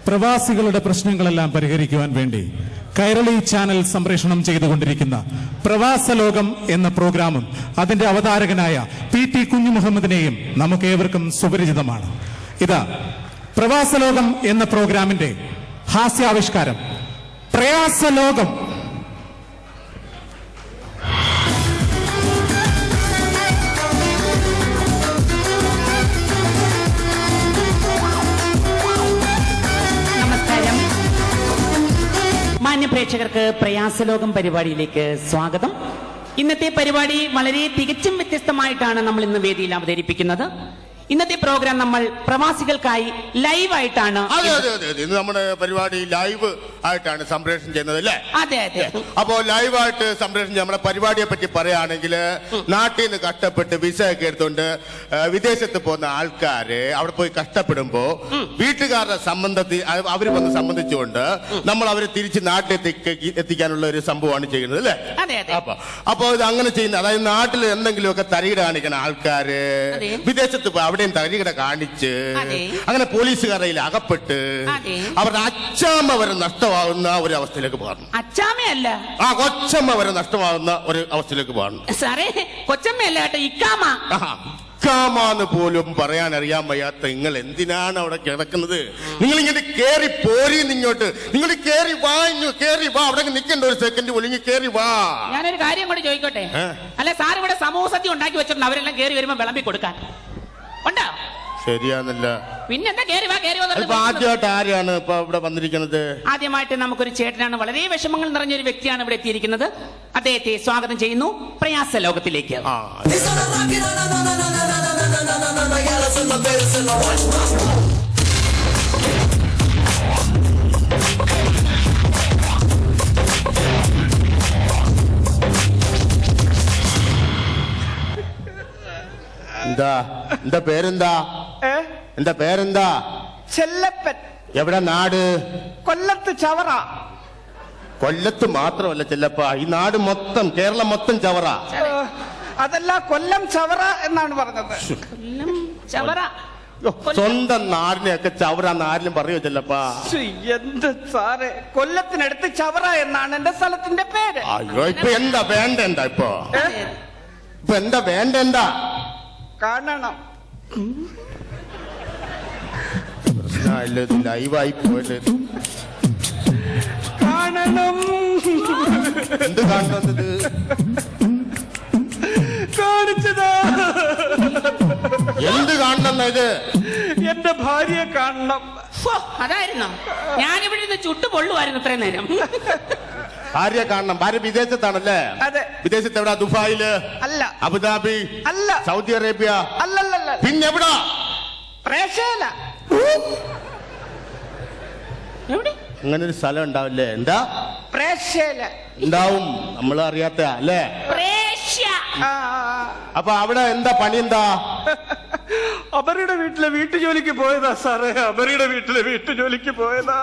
പ്രവാസികളുടെ പ്രശ്നങ്ങളെല്ലാം പരിഹരിക്കുവാൻ വേണ്ടി കൈരളി ചാനൽ സംപ്രേഷണം ചെയ്തുകൊണ്ടിരിക്കുന്ന പ്രവാസലോകം എന്ന പ്രോഗ്രാമും അതിന്റെ അവതാരകനായ PT കുഞ്ഞുമുഹമ്മദിനെയും നമുക്കേവർക്കും സുപരിചിതമാണ്. ഇതാ പ്രവാസലോകം എന്ന പ്രോഗ്രാമിന്റെ ഹാസ്യാവിഷ്കാരം പ്രയാസലോകം. പ്രേക്ഷകർക്ക് പ്രയാസലോകം പരിപാടിയിലേക്ക് സ്വാഗതം. ഇന്നത്തെ പരിപാടി വളരെ തികച്ചും വ്യത്യസ്തമായിട്ടാണ് നമ്മൾ ഇന്ന് വേദിയിൽ അവതരിപ്പിക്കുന്നത്. ഇന്നത്തെ പ്രോഗ്രാം നമ്മൾ പ്രവാസികൾക്കായി ലൈവായിട്ടാണ്. ഇന്ന് നമ്മുടെ പരിപാടി ലൈവ് ആയിട്ടാണ് സംപ്രേഷണം ചെയ്യുന്നത് അല്ലേ? അതെ അതെ. അപ്പോ ലൈവായിട്ട് സംപ്രേഷണം നമ്മുടെ പരിപാടിയെ പറ്റി പറയുകയാണെങ്കിൽ, നാട്ടിൽ നിന്ന് കഷ്ടപ്പെട്ട് വിസ ഒക്കെ എടുത്തുകൊണ്ട് വിദേശത്ത് പോകുന്ന ആൾക്കാര് അവിടെ പോയി കഷ്ടപ്പെടുമ്പോ വീട്ടുകാരുടെ സംബന്ധത്തിൽ അവര് വന്ന് സംബന്ധിച്ചുകൊണ്ട് നമ്മൾ അവരെ തിരിച്ച് നാട്ടിലെത്തിക്കാനുള്ള ഒരു സംഭവമാണ് ചെയ്യുന്നത് അല്ലേ? അപ്പൊ ഇത് അങ്ങനെ ചെയ്യുന്ന, അതായത് നാട്ടിൽ എന്തെങ്കിലുമൊക്കെ തരികിട കാണിക്കുന്ന ആൾക്കാര് വിദേശത്ത് പോയി അവിടെയും തരികിട കാണിച്ച് അങ്ങനെ പോലീസുകാരയിൽ അകപ്പെട്ട് അവരുടെ അച്ചാമ്മ വരെ നഷ്ടമാകുന്ന ഒരു അവസ്ഥയിലേക്ക് പോകണം. അച്ചാമ്മയല്ല, കൊച്ചമ്മ വരെ നഷ്ടമാകുന്ന ഒരു അവസ്ഥയിലേക്ക് പോകണം. സാറേ, കൊച്ചമ്മയല്ല കേട്ടോ, ഇക്കാമ. ഇക്കാമാന്ന് പോലും പറയാൻ അറിയാൻ വയ്യാത്ത നിങ്ങൾ എന്തിനാണ് അവിടെ കിടക്കുന്നത്? നിങ്ങൾ ഇങ്ങനെ കേറി പോരീന്ന് ഇങ്ങോട്ട്. നിങ്ങൾ കേറി വാ, കേറി വാ. അവിടെ നിൽക്കേണ്ട ഒരു സെക്കൻഡ് പോലും കേറി വാ. ഞാനൊരു കാര്യം കൂടി ചോദിക്കട്ടെ. അല്ല സാർ, ഇവിടെ സമൂഹ സദ്യ ഉണ്ടാക്കി വെച്ചിട്ടുണ്ട്, അവരെല്ലാം കേറി വരുമ്പോ വിളമ്പി കൊടുക്കാൻ ഉണ്ടോ? ശരിയാന്നല്ല. പിന്നെന്താ കേറി വാ, കേറി വന്നിട്ട്. ആദ്യമായിട്ട് ആരാണ് ഇപ്പൊ ഇവിടെ വന്നിരിക്കുന്നത്? ആദ്യമായിട്ട് നമുക്കൊരു ചേട്ടനാണ്, വളരെ വിഷമങ്ങൾ നിറഞ്ഞൊരു വ്യക്തിയാണ് ഇവിടെ എത്തിയിരിക്കുന്നത്. അദ്ദേഹത്തെ സ്വാഗതം ചെയ്യുന്നു പ്രയാസലോകത്തിലേക്ക്. എന്താ പേരെന്താ? എന്താ പേരെന്താ? ചെല്ലപ്പൻ. എവിടെ നാട്? കൊല്ലത്ത് ചവറ. കൊല്ലത്ത് മാത്രമല്ല ചെല്ലപ്പ, ഈ നാട് മൊത്തം, കേരളം മൊത്തം ചവറ. അതല്ല, കൊല്ലം ചവറ എന്നാണ് പറഞ്ഞത്. കൊല്ലം ചവറ. സ്വന്തം നാടിനെയൊക്കെ ചവറ നാരിലും പറയോ ചെല്ലപ്പ? എന്ത് സാറേ, കൊല്ലത്തിനടുത്ത് ചവറ എന്നാണ് എന്റെ സ്ഥലത്തിന്റെ പേര്. അയ്യോ, ഇപ്പൊ എന്താ വേണ്ട? ഇപ്പൊ എന്താ വേണ്ട? കാണണം. ലൈവായി പോയത് കാണണം. എന്ത് കാണുന്നത്? കാണിച്ചതാ. എന്ത് കാണണം? ഇത് എന്റെ ഭാര്യയെ കാണണം. അതായിരുന്നു, ഞാനിവിടെ നിന്ന് ചുട്ടുപൊള്ളുവായിരുന്നു ഇത്രയും നേരം. ഭാര്യ കാണണം. ഭാര്യ വിദേശത്താണല്ലേ? അതെ. വിദേശത്ത് എവിടാ? ദുബായില് അല്ല. അബുദാബി അല്ല. സൗദി അറേബ്യ അല്ലല്ല. പിന്നെവിടാ? പ്രേക്ഷല. എവിടെ അങ്ങനെ ഒരു സ്ഥലം ഉണ്ടാവില്ലേ? എന്താ? പ്രേക്ഷല ഉണ്ടാവും, നമ്മൾ അറിയാത്ത അല്ലേ? അപ്പൊ അവിടെ എന്താ പണി? എന്താ? അവരുടെ വീട്ടിലെ വീട്ടുജോലിക്ക് പോയതാ സാറേ. അവരുടെ വീട്ടിലെ വീട്ടുജോലിക്ക് പോയതാ.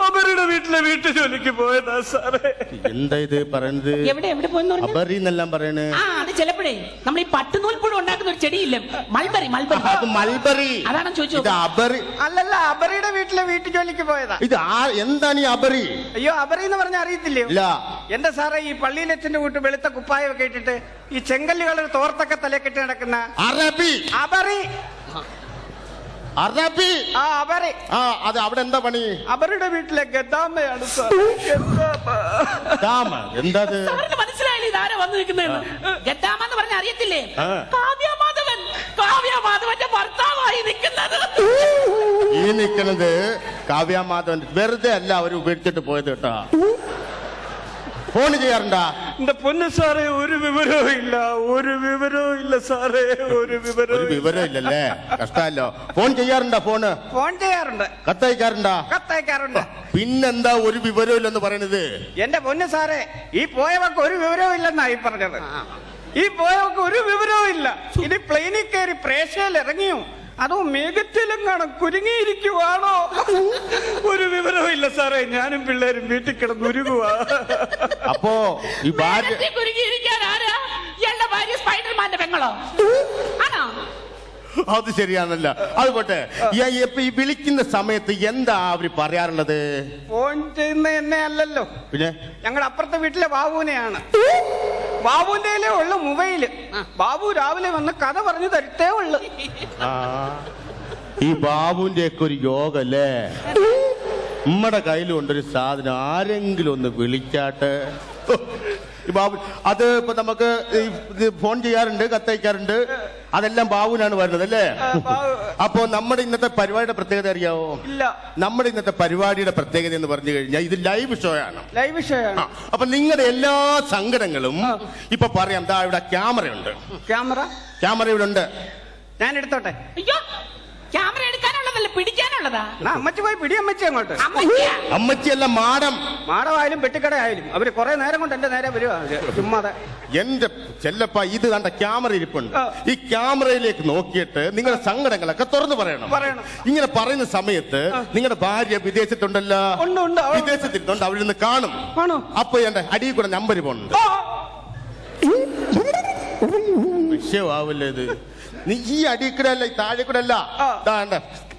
അവരുടെ വീട്ടിലെ വീട്ടുജോലിക്ക് പോയതാ സാറേ. എന്താ ഇത് പറയുന്നത്? എവിടെ പോയെന്ന് പറഞ്ഞു? അബറി എന്നെല്ലാം പറയണേ. അത് ചിലപ്പോഴേ നമ്മൾ ഈ പട്ടുനൂൽപ്പുഴ ഉണ്ടാക്കുന്ന ഒരു ചെടിയില്ലേ, മൾബറി. അത് മൾബറി. അതാണ് ചോദിച്ചു. ഇത് അബറി അല്ലല്ല, അബറിയുടെ വീട്ടിലെ വീട്ടുജോലിക്ക് പോയതാ. ഇത് എന്താണ് ഈ അബറി? അയ്യോ, അബറി എന്ന് പറഞ്ഞാൽ അറിയത്തില്ലേ? ഇല്ല. എന്റെ സാറേ, ഈ പള്ളിയിലച്ഛന്റെ കൂട്ട് വെളുത്ത കുപ്പായൊക്കെ ഇട്ടിട്ട് ഈ ചെങ്കല്ലുകൾ തോർത്തൊക്കെ തലക്കെട്ടി നടക്കുന്ന അറബി. അബറി. അറബി. അബറി. അത് അവിടെ എന്താ പണി? അവരുടെ വീട്ടിലെ ഗദ്ദാമ്മയാണ് സാർ. എന്താ മനസ്സിലായില്ലേ ഇതാരാ വന്നു നിൽക്കുന്നതെന്ന്? ഗദ്ദാമ എന്ന് പറഞ്ഞ അറിയത്തില്ലേ? കാവ്യമാധവൻ. കാവ്യമാധവന്റെ ഭർത്താവായി നിൽക്കുന്നത്. ഈ നിൽക്കുന്നത് കാവ്യമാധവൻ വെറുതെ അല്ല, അവര് ഉപേക്ഷിച്ചിട്ട് പോയത് കേട്ടാ. ഫോൺ ചെയ്യാറുണ്ടാ? എന്റെ പൊന്നു സാറേ, ഒരു വിവരവും ഇല്ല. ഒരു വിവരവും ഇല്ല സാറേ, ഒരു വിവരവും ഇല്ലല്ലേ? കഷ്ടല്ലോ. ഫോൺ ചെയ്യാറുണ്ടാ? ഫോൺ ചെയ്യാറുണ്ട്. കത്തയക്കാറുണ്ടാ? പിന്നെന്താ ഒരു വിവരവും ഇല്ലെന്ന് പറയണത്? എന്റെ പൊന്നു സാറേ, ഈ പോയവർക്ക് ഒരു വിവരവും ഇല്ലെന്നായി പറഞ്ഞത്. ഈ പോയവർക്ക് ഒരു വിവരവും ഇല്ല. ഇനി പ്ലെയിനിൽ കയറി പ്രേക്ഷയിൽ ഇറങ്ങിയോ അതോ മേഘത്തിലെങ്ങാണം കുരുങ്ങിയിരിക്കുവാണോ? ഒരു വിവരവും ഇല്ല സാറേ. ഞാനും പിള്ളേരും വീട്ടിൽ കിടന്ന് ഉരുകുവാ. അപ്പോ ഈ ഭാര്യ കുരുങ്ങിയിരിക്കാൻ ആരാ? എന്റെ ഭാര്യ സ്പൈഡർമാന്റെ പെങ്ങളോ? ആണോ? അത് ശരിയാണല്ലോ. അതുപോട്ടെ, ഈ വിളിക്കുന്ന സമയത്ത് എന്താ അവര് പറയാറുള്ളത്? ഫോൺ ചെയ്യുന്ന എന്നെ അല്ലല്ലോ, പിന്നെ ഞങ്ങളുടെ അപ്പുറത്തെ വീട്ടിലെ ബാബുവിനെയാണ്. ബാബുവിന്റെ ഉള്ള മൊബൈല്. ബാബു രാവിലെ വന്ന് കഥ പറഞ്ഞു തരത്തേ ഉള്ളു. ഈ ബാബുവിന്റെ ഒക്കെ ഒരു യോഗ അല്ലേ? നമ്മുടെ കയ്യിലുണ്ടൊരു സാധനം, ആരെങ്കിലും ഒന്ന് വിളിച്ചാട്ടെ. ഈ ബാബു അത് ഇപ്പൊ നമുക്ക് ഫോൺ ചെയ്യാറുണ്ട്, കത്തയക്കാറുണ്ട്, അതെല്ലാം ബാബുവിനാണ് വരുന്നത് അല്ലേ? അപ്പൊ നമ്മുടെ ഇന്നത്തെ പരിപാടിയുടെ പ്രത്യേകത അറിയാവോ? ഇല്ല. നമ്മുടെ ഇന്നത്തെ പരിപാടിയുടെ പ്രത്യേകത എന്ന് പറഞ്ഞു കഴിഞ്ഞാൽ ഇത് ലൈവ് ഷോ ആണ്. ലൈവ് ഷോ ആണ്. അപ്പൊ നിങ്ങളുടെ എല്ലാ സങ്കടങ്ങളും ഇപ്പൊ പറയാം. ദാ ഇവിടെ ക്യാമറയുണ്ട്. ക്യാമറ ഇവിടെ ഉണ്ട്. ഞാൻ എടുത്തോട്ടെ? അയ്യോ, ക്യാമറ എടുക്കാനുള്ളതല്ല, പിടിക്കാനുള്ളതാ. അമ്മച്ചി പോയി പിടി. അമ്മച്ചി അങ്ങോട്ട്. അമ്മച്ചിയല്ല, മാടമായാലും പെട്ടിക്കടയായാലും അവര് കുറെ നേരം കൊണ്ട് എന്റെ നേരെ വരുവാ ചുമ്മാതെ. എന്റെ ചെല്ലപ്പ, ഇത് കണ്ട ക്യാമറ ഇരിപ്പുണ്ട്. ഈ ക്യാമറയിലേക്ക് നോക്കിയിട്ട് നിങ്ങളുടെ സങ്കടങ്ങളൊക്കെ തുറന്നു പറയണം. ഇങ്ങനെ പറയുന്ന സമയത്ത് നിങ്ങളുടെ ഭാര്യ വിദേശത്തുണ്ടല്ലോ, വിദേശത്തിരുന്നുണ്ട്, അവരിന്ന് കാണും. അപ്പൊ എന്റെ അടിയിൽ കൂടെ നമ്പർ പോകുന്നുണ്ട്. വിഷയമാവില്ലേ ഇത്? നീ ഈ അടിയിൽ കൂടെ അല്ല, ഈ താഴെ കൂടെ അല്ല,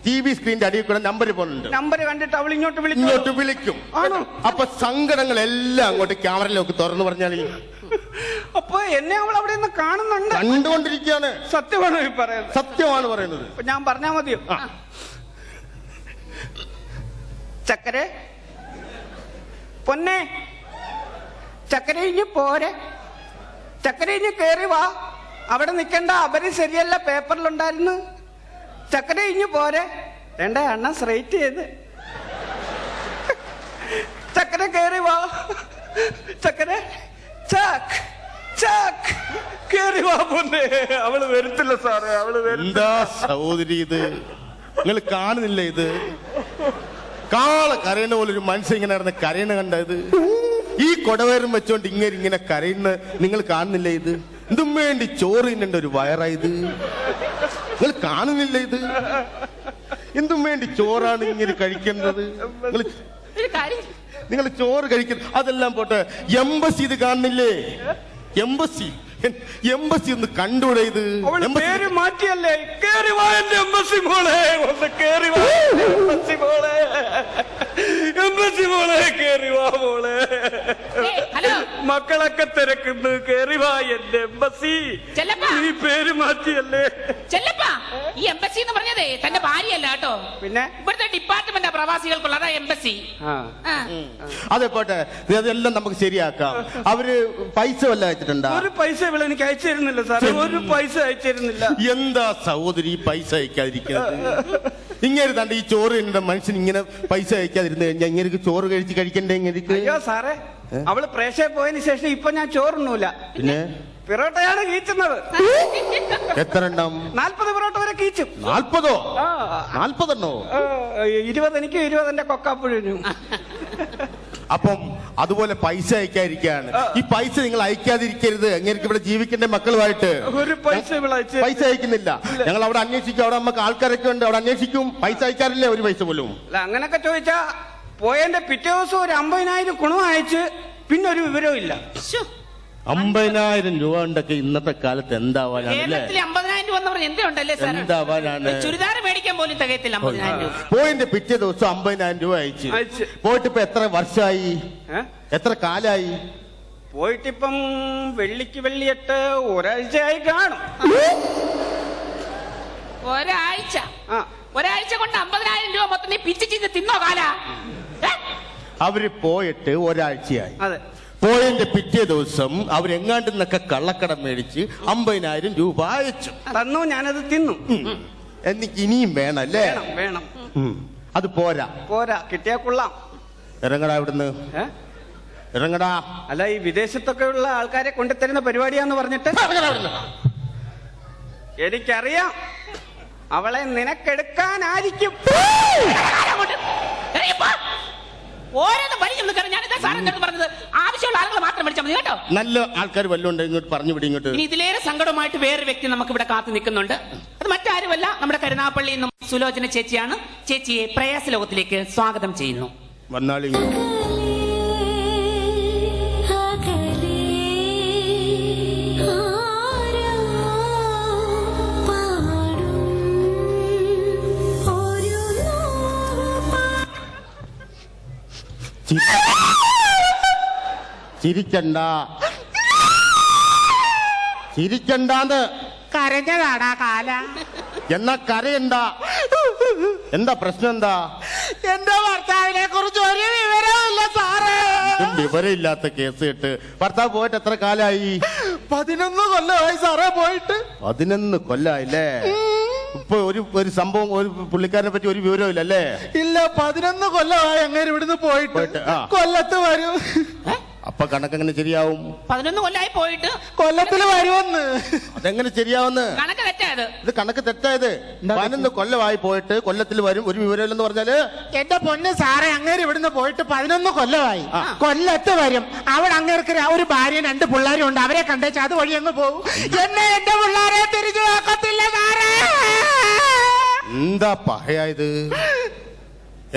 TV സ്ക്രീനിന്റെ അടിയിൽ കൂടെ നമ്പർ പോകുന്നുണ്ട്. നമ്പർ കണ്ടിട്ട് അവൾ ഇങ്ങോട്ട് വിളിക്കും. അപ്പൊ സങ്കടങ്ങളെല്ലാം അങ്ങോട്ട് ക്യാമറയിലേക്ക് തുറന്നു പറഞ്ഞാൽ അപ്പൊ എന്നെ അവൾ അവിടെ നിന്ന് കാണുന്നുണ്ട്, കണ്ടുകൊണ്ടിരിക്കുകയാണ്. സത്യമാണ് പറയുന്നത്. സത്യമാണ് പറയുന്നത്. ഞാൻ പറഞ്ഞാ മതിയോ? ചക്കരെ പൊന്നെ, ചക്കര ഇഞ്ഞ് പോരെ, ചക്കര ഇഞ്ഞ് കേറി വാ, അവിടെ നിക്കണ്ട, അവര് ശരിയല്ല, പേപ്പറിലുണ്ടായിരുന്നു. ചക്കര ഇഞ്ഞ് പോരെ, വേണ്ട അണ്ണ സ്ട്രൈറ്റ് ചെയ്ത്. ചക്കര കേറി വാ, ചക്കര ചാക്ക് ചാക്ക് കേറി വാ. പൊന്നെ, അവള് വരത്തില്ല സാറേ, അവള് എന്താ സഹോദരി ഇത്? നിങ്ങൾ കാണുന്നില്ല ഇത്? കാള കരയുന്ന പോലെ ഒരു മനുഷ്യൻ ഇങ്ങനെ നടന്ന് കരയണ കണ്ടത്? ഈ കൊടവേറും വെച്ചോണ്ട് ഇങ്ങനെ കരയുന്ന നിങ്ങൾ കാണുന്നില്ല ഇത്? എന്തും വേണ്ടി ചോറ് തിന്നേണ്ട ഒരു വയറായത്? നിങ്ങൾ കാണുന്നില്ല ഇത്? എന്തും വേണ്ടി ചോറാണ് ഇങ്ങനെ കഴിക്കേണ്ടത്? നിങ്ങൾ ചോറ് കഴിക്കുന്നത് അതെല്ലാം പോട്ടെ, എംബസി ഇത് കാണുന്നില്ലേ? എംബസി ഒന്ന് കണ്ടൂടെ ഇത്? പേര് മാറ്റിയല്ലേ? കേറി വാ എന്റെ എംബസി മോളെ, ഒന്ന് കേറി വാ എംബസി മോളെ, എംബസി മോളെ, കേറി വാ മോളെ. മക്കളൊക്കെ തിരക്കുന്നു, കേറി വാ എന്റെ എംബസി. ഈ പേര് മാറ്റിയല്ലേ? ഈ എംബസി എന്ന് പറഞ്ഞതേ തന്റെ ഭാര്യയല്ല കേട്ടോ, പിന്നെ ഇവിടുത്തെ ഡിപ്പാർട്ട്മെന്റ് പ്രവാസികൾക്കുള്ള അതാ എംബസി. അതെ പോട്ടെ, അതെല്ലാം നമുക്ക് ശരിയാക്കാം. അവര് പൈസ വല്ല അയച്ചിട്ടുണ്ടോ? ഒരു പൈസ ഇവിടെ എനിക്ക് അയച്ചു തരുന്നില്ല സാറേ, ഒരു പൈസ അയച്ചു തരുന്നില്ല. എന്താ സഹോദരി പൈസ അയക്കാതിരിക്കുന്നത്? ഇങ്ങനെ തന്റെ ഈ ചോറ് തിന്നേണ്ട മനുഷ്യൻ ഇങ്ങനെ പൈസ അയക്കാതിരുന്നു കഴിഞ്ഞാൽ ഇങ്ങനെ ചോറ് കഴിക്കണ്ടേ? ഇങ്ങനെ അയ്യോ സാറേ, അവള് പ്രേക്ഷയെ പോയതിനു ശേഷം ഇപ്പൊ ഞാൻ ചോറുണ്ണൂല, പിന്നെ പിറോട്ടയാണ് കീച്ചുന്നത്. എത്ര എണ്ണം? 40 പിറോട്ട വരെ കീച്ചും. 40? 40 20 എനിക്ക് 20 എന്റെ കൊക്കാപ്പുഴനും. അപ്പം അതുപോലെ പൈസ അയക്കാതിരിക്കുകയാണ്. ഈ പൈസ നിങ്ങൾ അയക്കാതിരിക്കരുത്. എങ്ങനെ ഇവിടെ ജീവിക്കേണ്ട മക്കളുമായിട്ട് ഒരു പൈസ അയക്കുന്നില്ല. ഞങ്ങൾ അവിടെ അന്വേഷിക്കും, അവിടെ നമുക്ക് ആൾക്കാരൊക്കെ ഉണ്ട്, അവിടെ അന്വേഷിക്കും. പൈസ അയക്കാറില്ല ഒരു പൈസ പോലും. അങ്ങനൊക്കെ ചോദിച്ചാ പോയതിന്റെ പിറ്റേ ദിവസം ഒരു 50,000 കുണം അയച്ച് പിന്നെ ഒരു വിവരവും ഇല്ല. 50,000 രൂപ ഉണ്ടൊക്കെ ഇന്നത്തെ കാലത്ത് എന്താവാനാണ്? 50,000 രൂപ എന്താവാനാണ്? ചുരിദാർ മേടിക്കാൻ പോലും തികയത്തില്ല 50,000 രൂപ. പോയിന്റെ പിറ്റേ ദിവസം 50,000 രൂപ അയച്ചു. പോയിട്ട് ഇപ്പൊ എത്ര വർഷമായി, എത്ര കാലായി? പോയിട്ടിപ്പം വെള്ളിക്ക് വെള്ളിയിട്ട് ഒരാഴ്ചയായി കാണും. ഒരാഴ്ച കൊണ്ട് 50,000 രൂപ മൊത്തം നീ പിച്ച് ചെയ്ത് തിന്നോ കാല? അവര് പോയിട്ട് ഒരാഴ്ചയായി. അതെ. പോയതിന്റെ പിറ്റേ ദിവസം അവരെങ്ങാണ്ട് നിന്നൊക്കെ കള്ളക്കടം മേടിച്ച് 50,000 രൂപ അയച്ചു തന്നു. ഞാനത് തിന്നു. എനിക്ക് ഇനിയും വേണം അല്ലേ? വേണം. അത് പോരാ കിട്ടിയാ കൊള്ളാം. ഇറങ്ങടാ ഇവിടുന്ന്, ഇറങ്ങടാ. അല്ല, ഈ വിദേശത്തൊക്കെ ഉള്ള ആൾക്കാരെ കൊണ്ടുതരുന്ന പരിപാടിയാന്ന് പറഞ്ഞിട്ട് എനിക്കറിയാം അവളെ നിനക്കെടുക്കാനായിരിക്കും. ആവശ്യമുള്ള ആളുകൾ മാത്രം വിളിച്ചാൽ മതി കേട്ടോ. നല്ല ആൾക്കാർ വല്ലോണ്ട് ഇങ്ങോട്ട് പറഞ്ഞു വിടി. ഇങ്ങോട്ട് ഇനി ഇതിലേറെ സങ്കടമായിട്ട് വേറെ വ്യക്തി നമുക്ക് ഇവിടെ കാത്തു നിൽക്കുന്നുണ്ട്. അത് മറ്റാരുമല്ല, നമ്മുടെ കരുനാപ്പള്ളിയിൽ നിന്നും സുലോചന ചേച്ചിയാണ്. ചേച്ചിയെ പ്രയാസ ലോകത്തിലേക്ക് സ്വാഗതം ചെയ്യുന്നു. വന്നാളി. ചിരിക്കണ്ട, ചിരിക്കണ്ടാന്ന്. കരഞ്ഞതാടാ കാല. എന്നാ കരയണ്ട. എന്താ പ്രശ്നം? എന്താ? എന്റെ ഭർത്താവിനെ കുറിച്ച് ഒരു വിവരമില്ല സാറേ. വിവരമില്ലാത്ത കേസ് കേട്ട് ഭർത്താവ് പോയിട്ട് എത്ര കാലായി? 11 കൊല്ലമായി സാറേ പോയിട്ട്. 11 കൊല്ലായില്ലേ? ഇപ്പൊ ഒരു സംഭവം, ഒരു പുള്ളിക്കാരനെ പറ്റി ഒരു വിവരവും ഇല്ലല്ലേ? ഇല്ല, 11 കൊല്ലമായി അങ്ങനെ ഇവിടുന്ന് പോയിട്ട്. കൊല്ലത്ത് വരും. അപ്പൊ കണക്കെങ്ങനെ ശരിയാവും? 11 കൊല്ലായി പോയിട്ട് കൊല്ലത്തിൽ വരുമെന്ന്. അതെങ്ങനെ ശരിയാവുന്ന്? കണക്ക് തെറ്റായത്. ഇത് കണക്ക് തെറ്റായത്. 11 കൊല്ലമായി പോയിട്ട് കൊല്ലത്തിൽ വരും, ഒരു വിവരമില്ലെന്ന് പറഞ്ഞാല്? എന്റെ പൊന്ന് സാറേ, അങ്ങേര് ഇവിടുന്ന് പോയിട്ട് 11 കൊല്ലമായി. കൊല്ലത്ത് വരും. അവിടെ അങ്ങേർക്ക് ഒരു ഭാര്യയും 2 പിള്ളേരും ഉണ്ട്. അവരെ കണ്ടേച്ച് അത് വഴി അങ്ങ് പോകും. എന്നെ എന്റെ പിള്ളേരെ തിരിച്ചു നോക്കത്തില്ല സാറേ. എന്താ പഹയായത്?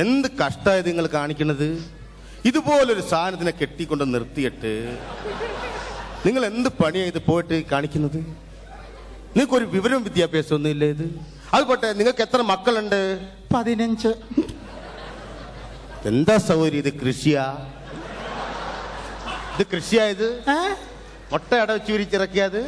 എന്ത് കഷ്ടായത് നിങ്ങൾ കാണിക്കണത്? ഇതുപോലൊരു സാധനത്തിനെ കെട്ടിക്കൊണ്ട് നിർത്തിയിട്ട് നിങ്ങൾ എന്ത് പണിയാ ഇത് പോയിട്ട് കാണിക്കുന്നത്? നിങ്ങൾക്കൊരു വിവരവും വിദ്യാഭ്യാസം ഒന്നും ഇല്ല. ഇത് അതുപോട്ടെ, നിങ്ങൾക്ക് എത്ര മക്കളുണ്ട്? 15. എന്താ സൗകര്യം? ഇത് കൃഷിയാ? ഇത് കൃഷിയായത്? മുട്ട അട വെച്ച് വിരിച്ചിറക്കിയത്?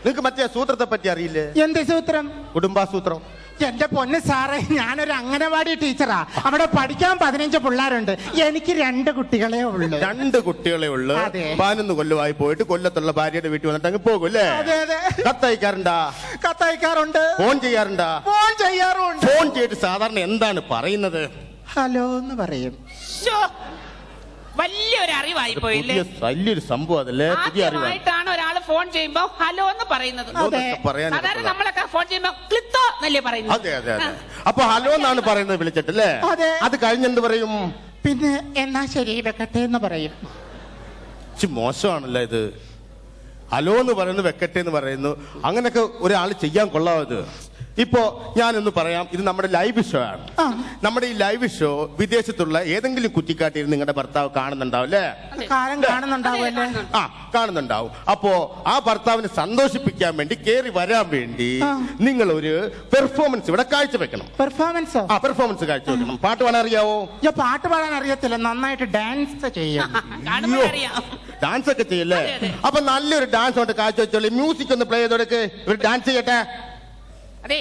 നിങ്ങൾക്ക് മറ്റേ സൂത്രത്തെ പറ്റി അറിയില്ലേ? എന്ത് സൂത്രം? കുടുംബാസൂത്രം. എന്റെ പൊന്ന് സാറേ, ഞാനൊരു അംഗനവാടി ടീച്ചറാ. അവിടെ പഠിക്കാൻ 15 പിള്ളേരുണ്ട്. എനിക്ക് 2 കുട്ടികളെ ഉള്ളു. 2 കുട്ടികളെ ഉള്ളു. 11 കൊല്ലമായി പോയിട്ട് കൊല്ലത്തുള്ള ഭാര്യയുടെ വീട്ടിൽ വന്നിട്ട് അങ്ങ് പോകും അല്ലേ? അതെ അതെ. കത്തയക്കാറുണ്ടാ? കത്തയക്കാറുണ്ട്. ഫോൺ ചെയ്യാറുണ്ടാ? ഫോൺ ചെയ്യാറുണ്ട്. ഫോൺ ചെയ്തിട്ട് സാധാരണ എന്താണ് പറയുന്നത്? ഹലോ എന്ന് പറയും. വലിയൊരു അറിവായി പോയില്ലേ? വലിയൊരു സംഭവം അതല്ലേ? പുതിയ അറിവാണ്. ആദ്യമായിട്ടാണ് ഒരാള് ഫോൺ ചെയ്യുമ്പോ ഹലോ എന്ന് പറയുന്നത്. സാധാരണ നമ്മളൊക്കെ ഫോൺ ചെയ്യുമ്പോ ക്ലിത്തോ എന്നല്ലേ പറയുന്നത്? അതെ അതെ അതെ. അപ്പൊ ഹലോ എന്നാണ് പറയുന്നത് വിളിച്ചിട്ടല്ലേ? അത് കഴിഞ്ഞെന്ത് പറയും? പിന്നെ എന്നാ ശരി വെക്കട്ടെ എന്ന് പറയും. മോശമാണല്ലോ ഇത്. ഹലോ എന്ന് പറയുന്നു, വെക്കട്ടെ എന്ന് പറയുന്നു. അങ്ങനെയൊക്കെ ഒരാൾ ചെയ്യാൻ കൊള്ളാവത്. ഇപ്പോ ഞാനൊന്ന് പറയാം, ഇത് നമ്മുടെ ലൈവ് ഷോ ആണ്. നമ്മുടെ ഈ ലൈവ് ഷോ വിദേശത്തുള്ള ഏതെങ്കിലും കുറ്റിക്കാട്ടിൽ നിങ്ങളുടെ ഭർത്താവ് കാണുന്നുണ്ടാവും അല്ലേ? കാണുന്നുണ്ടാവും. അപ്പോ ആ ഭർത്താവിനെ സന്തോഷിപ്പിക്കാൻ വേണ്ടി, കേറി വരാൻ വേണ്ടി നിങ്ങൾ ഒരു പെർഫോമൻസ് ഇവിടെ കാഴ്ചവെക്കണം. പെർഫോമൻസോ? പെർഫോമൻസ് കാഴ്ചവെക്കണം. പാട്ട് പാടാൻ അറിയാവോ? പാട്ട് പാടാൻ അറിയത്തില്ല, നന്നായിട്ട് ഡാൻസ് ചെയ്യും. ഡാൻസ് ഒക്കെ ചെയ്യല്ലേ? അപ്പൊ നല്ലൊരു ഡാൻസ് കൊണ്ട് കാഴ്ചവെച്ചോളൂ. മ്യൂസിക് ഒന്ന് പ്ലേ ചെയ്തോടക്ക്, ഒരു ഡാൻസ് ചെയ്യട്ടെ. അതെ,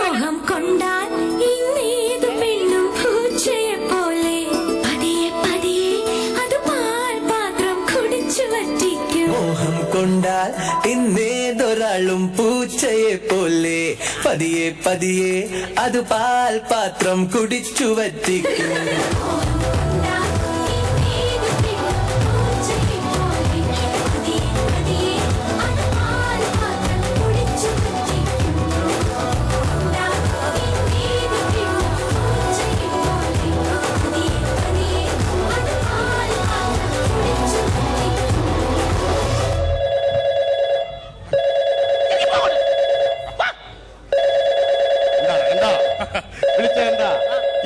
മോഹം കൊണ്ടാൽ ഇന്നേതു പെണ്ണും പൂച്ചയെ പോലെ പതിയെ പതിയെ അത് പാൽപാത്രം കുടിച്ചു വറ്റിക്കും. മോഹം കൊണ്ടാൽ ഇന്നേതൊരാളും പൂച്ചയെ പോലെ പതിയെ പതിയെ അത് പാൽപാത്രം കുടിച്ചു വറ്റിക്കും.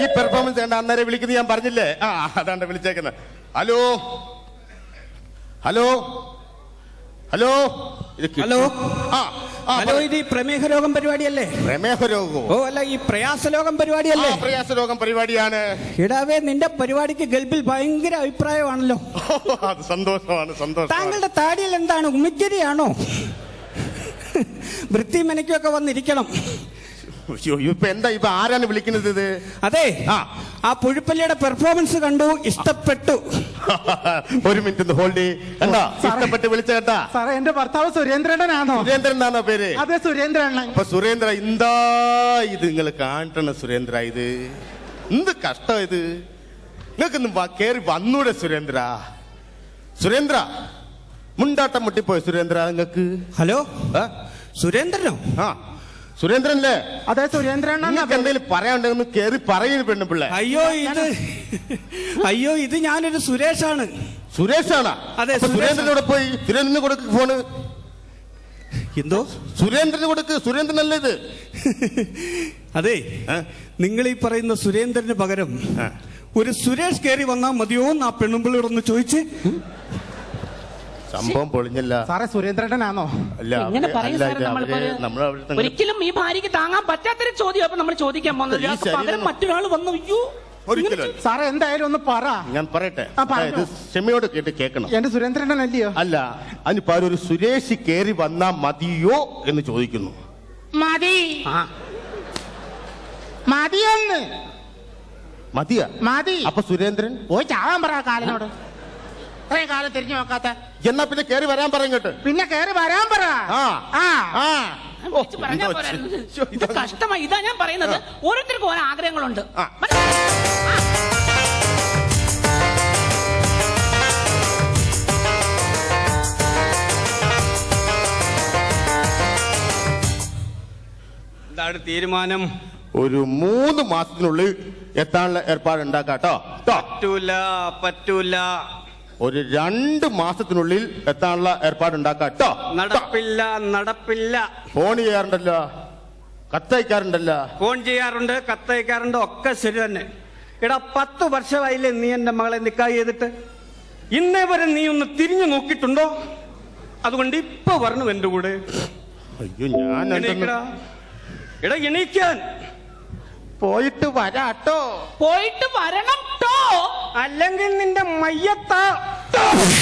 ഈ പെർഫോമൻസ് കണ്ട അന്നേരം വിളിക്കുന്നത് ഞാൻ പറഞ്ഞില്ലേ? അതാണ്ട് വിളിച്ചേക്കുന്നത്. Hello hello hello hello. Hello, ഇത് ഈ പ്രമേഹ രോഗം പരിപാടിയല്ലേ? പ്രമേഹ രോഗം? ഓ അല്ല, ഈ പ്രയാസലോകം പരിപാടിയല്ലേ? പ്രയാസലോകം പരിപാടിയാണ്. ഇടാവേ, നിന്റെ പരിപാടിക്ക് ഗൾഫിൽ ഭയങ്കര അഭിപ്രായമാണല്ലോ. അത് സന്തോഷമാണ്, സന്തോഷം. താങ്കളുടെ താടിയിൽ എന്താണ്, ഉമിക്കരിയാണോ? വൃത്തി മെനക്കൊക്കെ വന്നിരിക്കണം. ഇപ്പൊ എന്താ, ഇപ്പൊ ആരാണ് വിളിക്കുന്നത് ഇത്? അതെ, ആ പുഴുപ്പല്ലിയുടെ പെർഫോമൻസ് കണ്ടു, ഇഷ്ടപ്പെട്ടു. ഒരു മിനിറ്റ് ഹോൾഡ് ചെയ്യ്. കണ്ടാ, ഇഷ്ടപ്പെട്ട് വിളിച്ച കേട്ടാ? സാറേ, എന്റെ ഭർത്താവ് സുരേന്ദ്രനാണോ? സുരേന്ദ്രൻ എന്നാണോ പേര്? അതെ, സുരേന്ദ്രൻ. അപ്പൊ സുരേന്ദ്ര, എന്താ ഇത് നിങ്ങൾ കാണണ സുരേന്ദ്ര? ഇത് എന്ത് കഷ്ടം ഇത്. നിങ്ങൾക്കൊന്നും കേറി വന്നൂടെ സുരേന്ദ്ര? സുരേന്ദ്ര, മുണ്ടാട്ടം മുട്ടിപ്പോയി സുരേന്ദ്ര നിങ്ങൾക്ക്. ഹലോ, സുരേന്ദ്രനോ? സുരേന്ദ്രനല്ലേ? അതെ, സുരേന്ദ്രൻ. എന്തെങ്കിലും പറയാനുണ്ടെന്ന് കേറി പറയുന്നു പെണ്ണുപിള്ളേ. അയ്യോ, ഇത് ഞാനൊരു സുരേഷാണ്. സുരേഷാണോ? അതെ. സുരേന്ദ്രനോട് പോയി സുരേന്ദ്രന് കൊടുക്ക് ഫോണ്. എന്തോ? സുരേന്ദ്രന് കൊടുക്ക്. സുരേന്ദ്രനല്ലേ ഇത്? അതെ, നിങ്ങൾ ഈ പറയുന്ന സുരേന്ദ്രന് പകരം ഒരു സുരേഷ് കയറി വന്നാൽ മതിയോ എന്ന് ആ പെണ്ണുമ്പിള്ളയോടൊന്ന് ചോദിച്ച്. സംഭവം പൊളിഞ്ഞല്ല സാറേ. സുരേന്ദ്രനാണോ? എങ്ങനെ പറയും സാറേ? ഒരിക്കലും ഈ ഭാര്യക്ക് താങ്ങാൻ പറ്റാത്തൊരു ചോദ്യം അപ്പൊ നമ്മൾ ചോദിക്കാൻ പോകുന്നത്. പകരം മറ്റൊരാൾ വന്നു. അയ്യോ, ഒരിക്കലും സാറേ എന്തായാലും ഒന്ന് പറ. ഞാൻ പറയട്ടെ, ആ, പറഞ്ഞോ. ഇത് ക്ഷമയോട് കേൾക്കണം. എന്റെ സുരേന്ദ്രൻ അല്ലയോ? അല്ല, അതിനിപ്പോ ഒരു സുരേഷ് കേറി വന്നാ മതിയോ എന്ന് ചോദിക്കുന്നു. മതി ആ മതിയൊന്ന് മതിയാ? മതി. അപ്പൊ സുരേന്ദ്രൻ പോയി ചാവാൻ പറ കാലിനോട്. ഇത്രയും കാലം തിരിഞ്ഞു നോക്കാത്ത. എന്നാ പിന്നെ കേറി വരാൻ പറയങ്ങട്ട്. പിന്നെ കേറി വരാൻ പറ. ആ ആ ആ വിളിച്ച് പറഞ്ഞാ പോരായിരുന്നോ? ഇത് കഷ്ടമായി. ഇതാ ഞാൻ പറയുന്നത്, ഓരോരുത്തർക്കും ഓരോ ആഗ്രഹങ്ങളുണ്ട്. ആ. എന്താണ് തീരുമാനം? ഒരു 3 മാസത്തിനുള്ളിൽ എത്താനുള്ള ഏർപ്പാട് ഉണ്ടാക്കാട്ടോ. പറ്റൂല. ഒരു 2 മാസത്തിനുള്ളിൽ എത്താനുള്ള ഏർപ്പാട് ഉണ്ടാക്കാട്ടോ. നടപ്പില്ല. ഫോൺ ചെയ്യാറുണ്ടല്ലോ, കത്തയക്കാറുണ്ടല്ലോ. ഫോൺ ചെയ്യാറുണ്ട്, കത്തയക്കാറുണ്ട്, ഒക്കെ ശരി തന്നെ. എടാ 10 വർഷമായില്ലേ നീ എന്റെ മകളെ നിക്കാഹ് ചെയ്തിട്ട്? ഇന്നേ വരെ നീ ഒന്ന് തിരിഞ്ഞു നോക്കിയിട്ടുണ്ടോ? അതുകൊണ്ട് ഇപ്പൊ വരണം എന്റെ കൂടെ. അയ്യോ, ഞാൻ എണീക്കടാ. എടാ എണീക്കാൻ. പോയിട്ട് വരാട്ടോ. പോയിട്ട് വരണം ട്ടോ. അല്ലെങ്കിൽ നിന്റെ മയ്യത്താ.